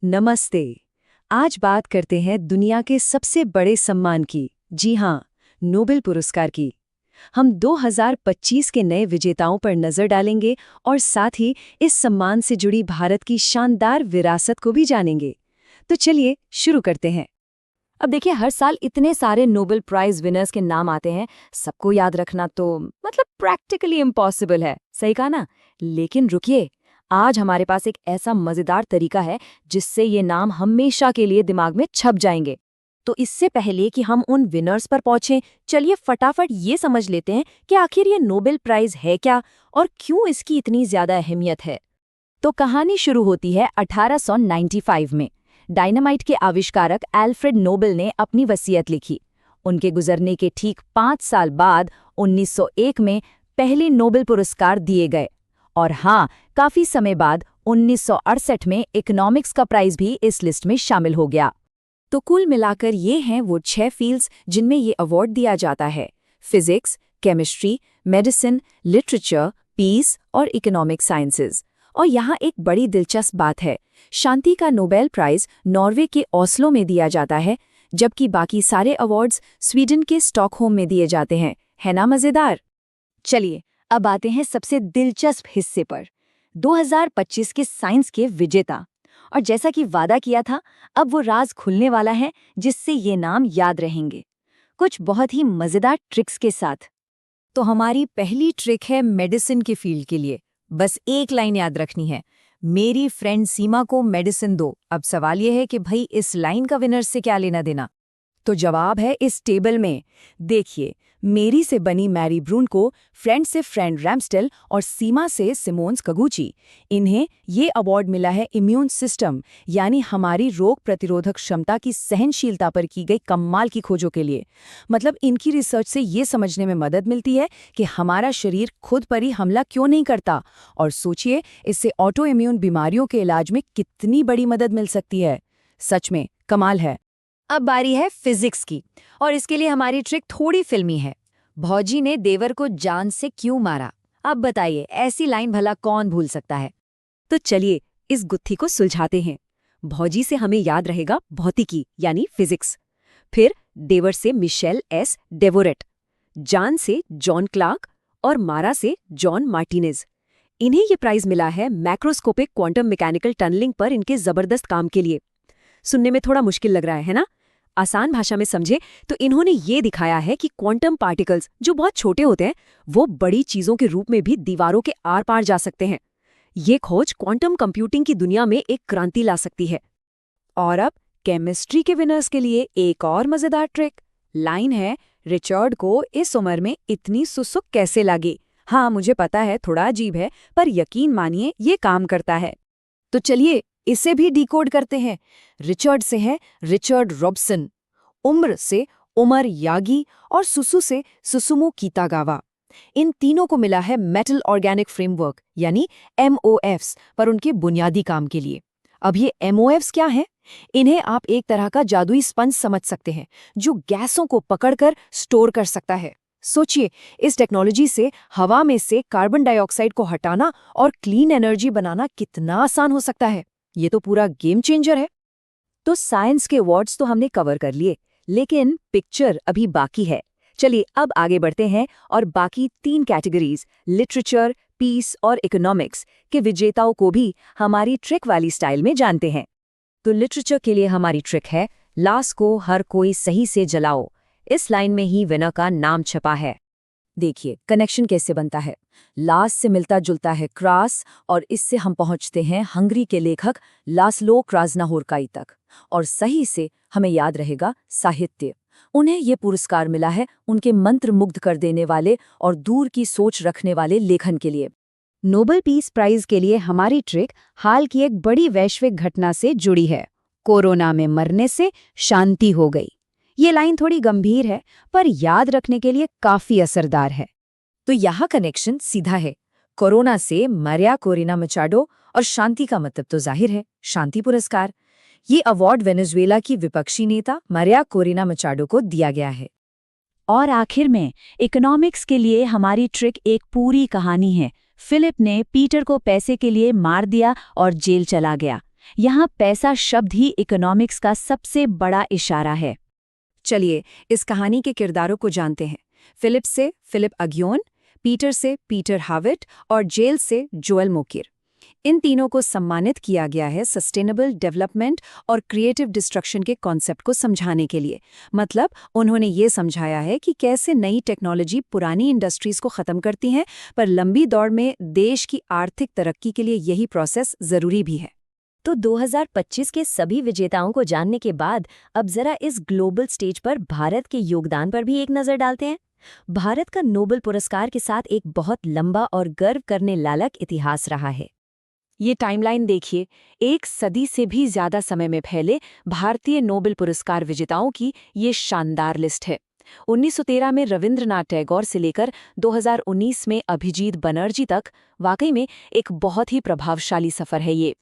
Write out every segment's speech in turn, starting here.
नमस्ते। आज बात करते हैं दुनिया के सबसे बड़े सम्मान की, जी हाँ, नोबेल पुरस्कार की। हम 2025 के नए विजेताओं पर नजर डालेंगे और साथ ही इस सम्मान से जुड़ी भारत की शानदार विरासत को भी जानेंगे। तो चलिए शुरू करते हैं। अब देखिए, हर साल इतने सारे नोबेल प्राइज विनर्स के नाम आते हैं, सबको याद रखना तो मतलब प्रैक्टिकली इम्पॉसिबल है, सही कहा ना। लेकिन रुकिए, आज हमारे पास एक ऐसा मजेदार तरीका है जिससे ये नाम हमेशा के लिए दिमाग में छप जाएंगे। तो इससे पहले कि हम उन विनर्स पर पहुंचें, चलिए फटाफट ये समझ लेते हैं कि आखिर ये नोबेल प्राइज है क्या और क्यों इसकी इतनी ज्यादा अहमियत है। तो कहानी शुरू होती है 1895 में। डायनामाइट के आविष्कारक एल्फ्रेड नोबेल ने अपनी वसीयत लिखी। उनके गुजरने के ठीक 5 साल बाद 1901 में पहले नोबेल पुरस्कार दिए गए। और हाँ, काफी समय बाद 1968 में इकोनॉमिक्स का प्राइज भी इस लिस्ट में शामिल हो गया। तो कुल मिलाकर ये हैं वो 6 फील्ड्स जिनमें ये अवार्ड दिया जाता है: physics, chemistry, medicine, literature, peace और इकोनॉमिक साइंसेज। और यहाँ एक बड़ी दिलचस्प बात है, शांति का नोबेल प्राइज नॉर्वे के ओस्लो में दिया जाता है, जबकि बाकी सारे अवार्ड्स स्वीडन के स्टॉकहोम में दिए जाते हैं। है ना मजेदार? चलिए अब आते हैं सबसे दिलचस्प हिस्से पर, 2025 के साइंस के विजेता। और जैसा कि वादा किया था, अब वो राज खुलने वाला है जिससे ये नाम याद रहेंगे, कुछ बहुत ही मजेदार ट्रिक्स के साथ। तो हमारी पहली ट्रिक है मेडिसिन के फील्ड के लिए। बस एक लाइन याद रखनी है, मेरी फ्रेंड सीमा को मेडिसिन दो। अब सवाल यह है कि भाई इस लाइन का विनर से क्या लेना देना? तो जवाब है इस टेबल में। देखिए, मेरी से बनी मैरी ब्रून को, फ्रेंड से फ्रेंड रैमस्टेल और सीमा से सिमोन्स कगुची। इन्हें ये अवार्ड मिला है इम्यून सिस्टम, यानी हमारी रोग प्रतिरोधक क्षमता की सहनशीलता पर की गई कमाल की खोजों के लिए। मतलब इनकी रिसर्च से ये समझने में मदद मिलती है कि हमारा शरीर खुद पर ही हमला क्यों नहीं करता। और सोचिए, इससे ऑटो इम्यून बीमारियों के इलाज में कितनी बड़ी मदद मिल सकती है। सच में कमाल है। अब बारी है फिजिक्स की, और इसके लिए हमारी ट्रिक थोड़ी फिल्मी है। भौजी ने देवर को जान से क्यों मारा? अब बताइए, ऐसी लाइन भला कौन भूल सकता है? तो चलिए इस गुत्थी को सुलझाते हैं। भौजी से हमें याद रहेगा भौतिकी यानी फिजिक्स, फिर देवर से मिशेल एस डेवोरेट, जान से जॉन क्लार्क और मारा से जॉन मार्टिनेज। इन्हें ये प्राइज मिला है मैक्रोस्कोपिक क्वांटम मैकेनिकल टनलिंग पर इनके जबरदस्त काम के लिए। सुनने में थोड़ा मुश्किल लग रहा है ना? आसान भाषा में समझे तो इन्होंने ये दिखाया है कि क्वांटम पार्टिकल्स जो बहुत छोटे होते हैं, वो बड़ी चीजों के रूप में भी दीवारों के आर पार जा सकते हैं। ये खोज क्वांटम कंप्यूटिंग की दुनिया में एक क्रांति ला सकती है। और अब केमिस्ट्री के विनर्स के लिए एक और मजेदार ट्रिक। लाइन है, रिचर्ड को इस उम्र में इतनी सुसुक कैसे लगी? हाँ, मुझे पता है थोड़ा अजीब है, पर यकीन मानिए ये काम करता है। तो चलिए इसे भी डिकोड करते हैं। रिचर्ड से है रिचर्ड रॉबसन, उम्र से उमर यागी और सुसु से सुसुमु कीतागावा। इन तीनों को मिला है मेटल ऑर्गेनिक फ्रेमवर्क यानी MOFs पर उनके बुनियादी काम के लिए। अब ये MOFs क्या हैं? इन्हें आप एक तरह का जादुई स्पंज समझ सकते हैं जो गैसों को पकड़कर स्टोर कर सकता है। सोचिए, इस टेक्नोलॉजी से हवा में से कार्बन डाइऑक्साइड को हटाना और क्लीन एनर्जी बनाना कितना आसान हो सकता है। ये तो पूरा गेम चेंजर है। तो साइंस के अवार्ड्स तो हमने कवर कर लिए, लेकिन पिक्चर अभी बाकी है। चलिए अब आगे बढ़ते हैं और बाकी 3 कैटेगरीज लिटरेचर, पीस और इकोनॉमिक्स के विजेताओं को भी हमारी ट्रिक वाली स्टाइल में जानते हैं। तो लिटरेचर के लिए हमारी ट्रिक है, लाश को हर कोई सही से जलाओ। इस लाइन में ही विनर का नाम छपा है। देखिए कनेक्शन कैसे बनता है। लास से मिलता जुलता है क्रास, और इससे हम पहुंचते हैं हंगरी के लेखक लास्लो क्राजनाहोरकाई तक। और सही से हमें याद रहेगा साहित्य। उन्हें ये पुरस्कार मिला है उनके मंत्र मुग्ध कर देने वाले और दूर की सोच रखने वाले लेखन के लिए। नोबेल पीस प्राइज के लिए हमारी ट्रिक हाल की एक बड़ी वैश्विक घटना से जुड़ी है। कोरोना में मरने से शांति हो गई। ये लाइन थोड़ी गंभीर है, पर याद रखने के लिए काफी असरदार है। तो यहाँ कनेक्शन सीधा है। कोरोना से मरिया कोरिना मचाडो और शांति का मतलब तो जाहिर है, शांति पुरस्कार। ये अवार्ड वेनेजुएला की विपक्षी नेता मरिया कोरिना मचाडो को दिया गया है। और आखिर में इकोनॉमिक्स के लिए हमारी ट्रिक एक पूरी कहानी है। फिलिप ने पीटर को पैसे के लिए मार दिया और जेल चला गया। यहाँ पैसा शब्द ही इकोनॉमिक्स का सबसे बड़ा इशारा है। चलिए इस कहानी के किरदारों को जानते हैं। फिलिप से फिलिप अग्योन, पीटर से पीटर हाविट और जेल से जोएल मोकिर। इन तीनों को सम्मानित किया गया है सस्टेनेबल डेवलपमेंट और क्रिएटिव डिस्ट्रक्शन के कॉन्सेप्ट को समझाने के लिए। मतलब उन्होंने ये समझाया है कि कैसे नई टेक्नोलॉजी पुरानी इंडस्ट्रीज को खत्म करती हैं, पर लंबी दौड़ में देश की आर्थिक तरक्की के लिए यही प्रोसेस जरूरी भी है। तो 2025 के सभी विजेताओं को जानने के बाद अब जरा इस ग्लोबल स्टेज पर भारत के योगदान पर भी एक नजर डालते हैं। भारत का नोबेल पुरस्कार के साथ एक बहुत लंबा और गर्व करने लायक इतिहास रहा है। ये टाइमलाइन देखिए, एक सदी से भी ज्यादा समय में फैले भारतीय नोबेल पुरस्कार विजेताओं की ये शानदार लिस्ट है। 1913 में रविंद्रनाथ टैगोर से लेकर 2019 में अभिजीत बनर्जी तक, वाकई में एक बहुत ही प्रभावशाली सफर है ये।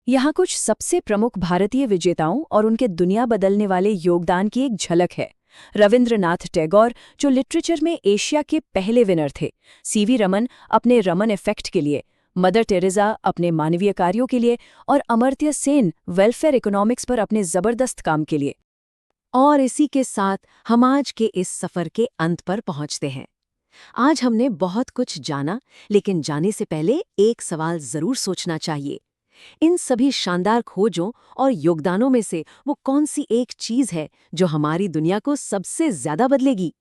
यहाँ कुछ सबसे प्रमुख भारतीय विजेताओं और उनके दुनिया बदलने वाले योगदान की एक झलक है। रविंद्रनाथ टैगोर, जो लिटरेचर में एशिया के पहले विनर थे, सीवी रमन अपने रमन इफेक्ट के लिए, मदर टेरेसा अपने मानवीय कार्यों के लिए और अमर्त्य सेन वेलफेयर इकोनॉमिक्स पर अपने जबरदस्त काम के लिए। और इसी के साथ हम आज के इस सफर के अंत पर पहुंचते हैं। आज हमने बहुत कुछ जाना, लेकिन जाने से पहले एक सवाल जरूर सोचना चाहिए। इन सभी शानदार खोजों और योगदानों में से वो कौन सी एक चीज है जो हमारी दुनिया को सबसे ज्यादा बदलेगी?